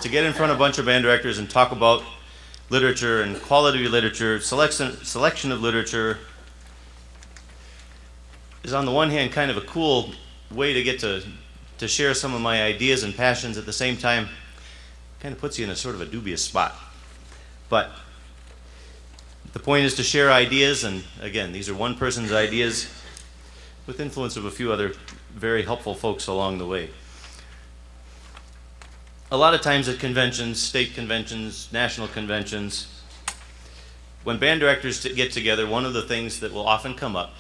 to get in front of a bunch of band directors and talk about literature and quality of literature, selection of literature, is on the one hand kind of a cool way to get to share some of my ideas and passions. At the same time, kind of puts you in a sort of a dubious spot. But the point is to share ideas, and again, these are one person's ideas with influence of a few other very helpful folks along the way. A lot of times at conventions, state conventions, national conventions, when band directors get together, one of the things that will often come up,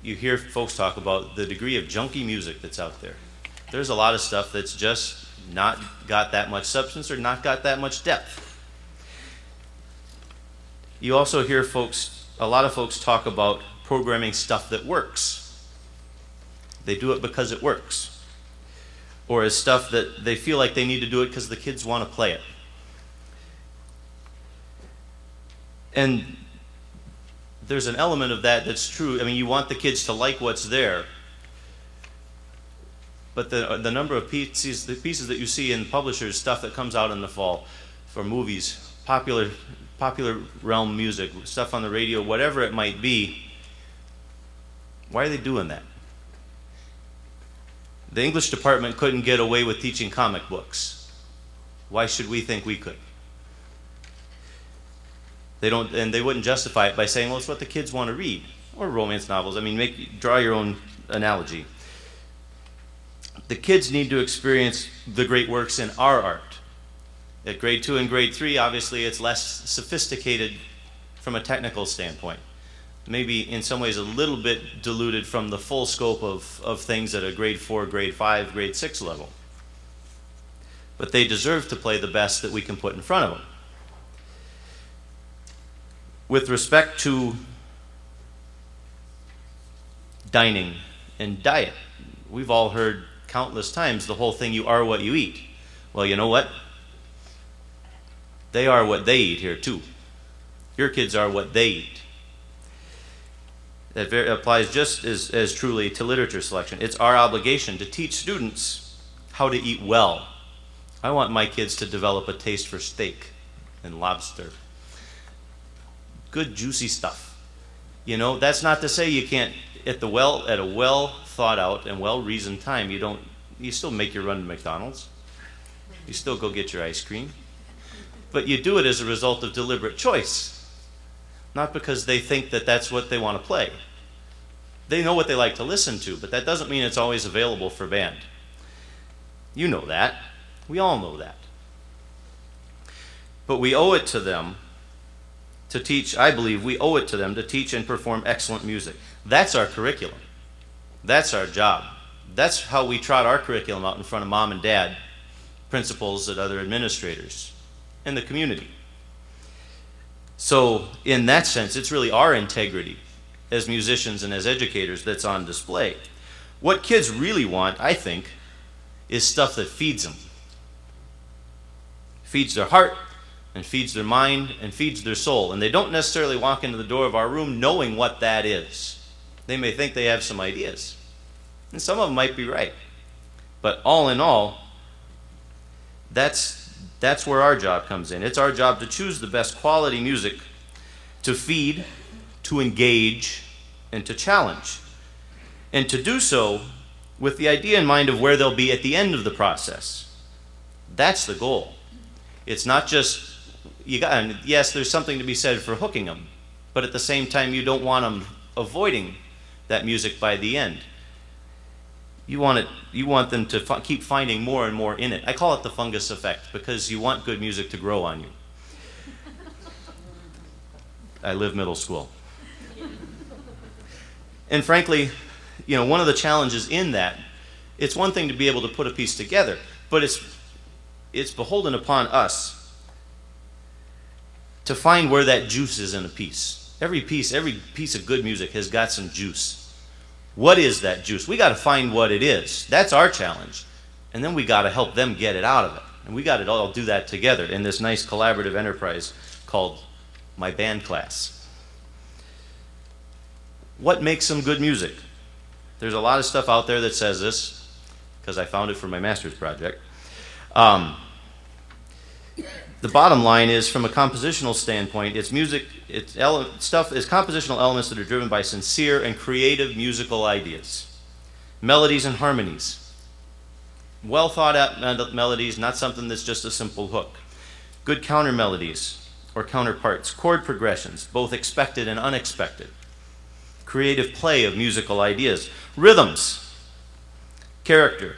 you hear folks talk about the degree of junky music that's out there. There's a lot of stuff that's just not got that much substance or not got that much depth. You also hear a lot of folks talk about programming stuff that works. They do it because it works. Or as stuff that they feel like they need to do it because the kids want to play it. And there's an element of that that's true. I mean, you want the kids to like what's there. But the number of pieces that you see in publishers, stuff that comes out in the fall for movies, popular realm music, stuff on the radio, whatever it might be, why are they doing that? The English department couldn't get away with teaching comic books. Why should we think we could? They don't, and they wouldn't justify it by saying, well, it's what the kids want to read, or romance novels. I mean, draw your own analogy. The kids need to experience the great works in our art. At grade 2 and grade 3, obviously, it's less sophisticated from a technical standpoint. Maybe in some ways a little bit diluted from the full scope of things at a grade 4, grade 5, grade 6 level. But they deserve to play the best that we can put in front of them. With respect to dining and diet, we've all heard countless times the whole thing, you are what you eat. Well, you know what? They are what they eat here too. Your kids are what they eat. That applies just as truly to literature selection. It's our obligation to teach students how to eat well. I want my kids to develop a taste for steak and lobster. Good juicy stuff. You know, that's not to say you can't, at a well thought out and well reasoned time, you still make your run to McDonald's. You still go get your ice cream. But you do it as a result of deliberate choice. Not because they think that that's what they want to play. They know what they like to listen to, but that doesn't mean it's always available for band. You know that. We all know that. But we owe it to them to teach, I believe we owe it to them to teach and perform excellent music. That's our curriculum. That's our job. That's how we trot our curriculum out in front of mom and dad, principals and other administrators, and the community. So in that sense, it's really our integrity as musicians and as educators that's on display. What kids really want, I think, is stuff that feeds them. Feeds their heart, and feeds their mind, and feeds their soul. And they don't necessarily walk into the door of our room knowing what that is. They may think they have some ideas. And some of them might be right. But all in all, that's where our job comes in. It's our job to choose the best quality music to feed, to engage, and to challenge. And to do so with the idea in mind of where they'll be at the end of the process. That's the goal. It's not just, yes, there's something to be said for hooking them, but at the same time, you don't want them avoiding that music by the end. You want them to keep finding more and more in it. I call it the fungus effect because you want good music to grow on you. I live middle school. And frankly, one of the challenges in that, it's one thing to be able to put a piece together, but it's beholden upon us to find where that juice is in a piece. Every piece of good music has got some juice. What is that juice? We got to find what it is. That's our challenge. And then we got to help them get it out of it. And we got to all do that together in this nice collaborative enterprise called my band class. What makes some good music? There's a lot of stuff out there that says this, because I found it for my master's project. The bottom line is, from a compositional standpoint, it's music, stuff is compositional elements that are driven by sincere and creative musical ideas. Melodies and harmonies. Well thought out melodies, not something that's just a simple hook. Good counter melodies or counterparts. Chord progressions, both expected and unexpected. Creative play of musical ideas. Rhythms. Character.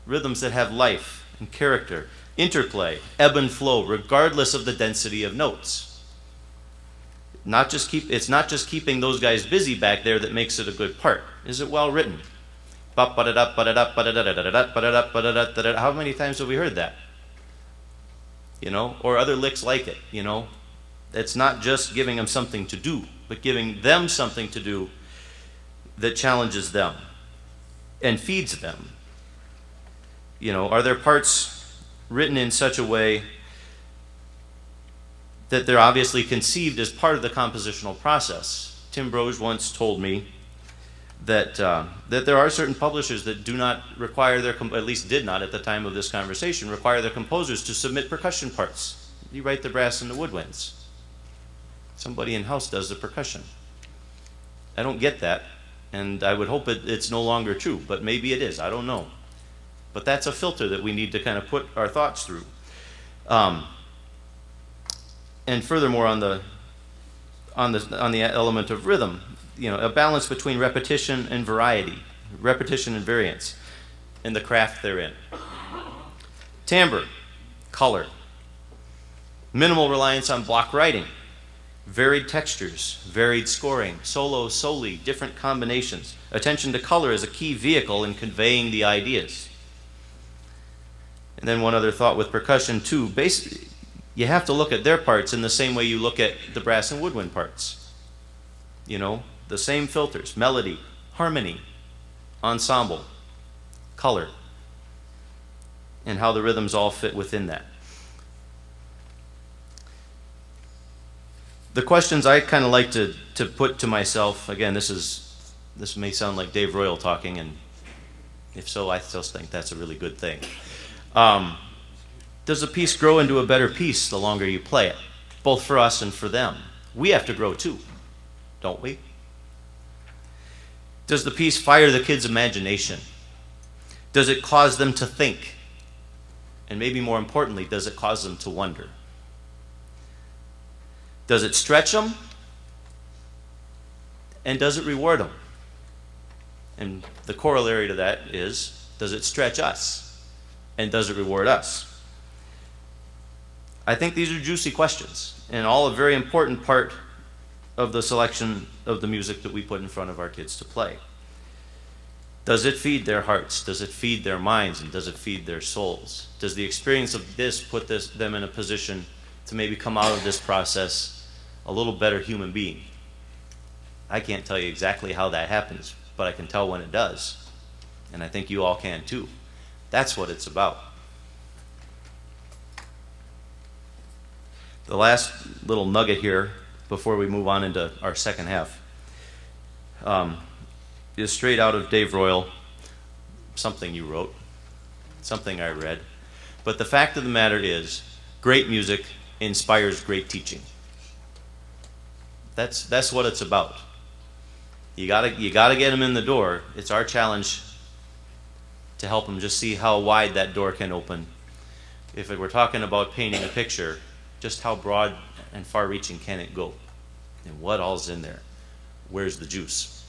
Rhythms that have life and character. Interplay, ebb and flow, regardless of the density of notes. It's not just keeping those guys busy back there that makes it a good part. Is it well written? How many times have we heard that? Or other licks like it, It's not just giving them something to do, but giving them something to do that challenges them and feeds them. Are there parts written in such a way that they're obviously conceived as part of the compositional process? Tim Broge once told me that there are certain publishers that do not require at least did not at the time of this conversation, require their composers to submit percussion parts. You write the brass and the woodwinds. Somebody in-house does the percussion. I don't get that, and I would hope it's no longer true, but maybe it is. I don't know. But that's a filter that we need to kind of put our thoughts through. And furthermore, on the element of rhythm, a balance between repetition and variety, repetition and variance, in the craft therein. Timbre, color, minimal reliance on block writing, varied textures, varied scoring, solo, soli, different combinations. Attention to color is a key vehicle in conveying the ideas. And then one other thought with percussion too. Basically, you have to look at their parts in the same way you look at the brass and woodwind parts. The same filters: melody, harmony, ensemble, color, and how the rhythms all fit within that. The questions I kind of like to put to myself, again, this may sound like Dave Royal talking, and if so, I still think that's a really good thing. Does a piece grow into a better piece the longer you play it, both for us and for them? We have to grow too, don't we? Does the piece fire the kids' imagination? Does it cause them to think? And maybe more importantly, does it cause them to wonder? Does it stretch them? And does it reward them? And the corollary to that is, does it stretch us? And does it reward us? I think these are juicy questions, and all a very important part of the selection of the music that we put in front of our kids to play. Does it feed their hearts? Does it feed their minds? And does it feed their souls? Does the experience of this put them in a position to maybe come out of this process a little better human being? I can't tell you exactly how that happens, but I can tell when it does. And I think you all can too. That's what it's about. The last little nugget here before we move on into our second half is straight out of Dave Royal, something you wrote, something I read. But the fact of the matter is, great music inspires great teaching. That's what it's about. You gotta get them in the door. It's our challenge to help them just see how wide that door can open. If we're talking about painting a picture, just how broad and far-reaching can it go? And what all's in there? Where's the juice?